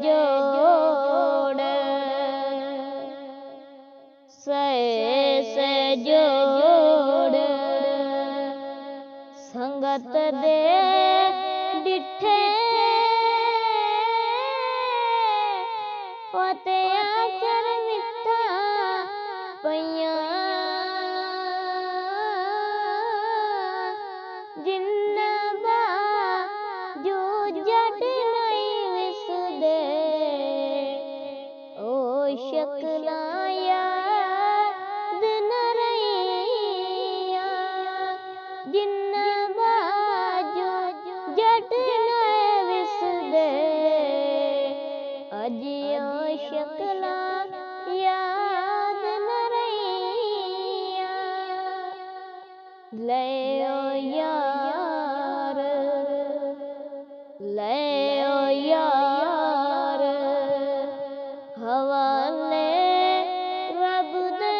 जोड़ से जोड़ संगत दे डिठे पोते आकर मिठा पइया जिन्ना बाजू जट नहीं विसदे ओ शकला याद न रहिया जिन्ना बाजू जट नहीं विसदे अजियो शकला याद न रहिया ले ओ यार ले ओ यार हवाले रब दे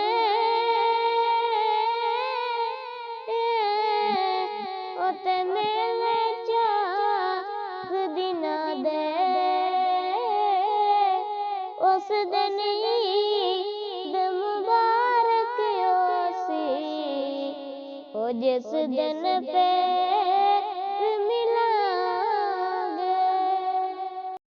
ओ तेने में चाक दिना दे उस दिन ईद मुबारक ओसी ओ जिस दिन पे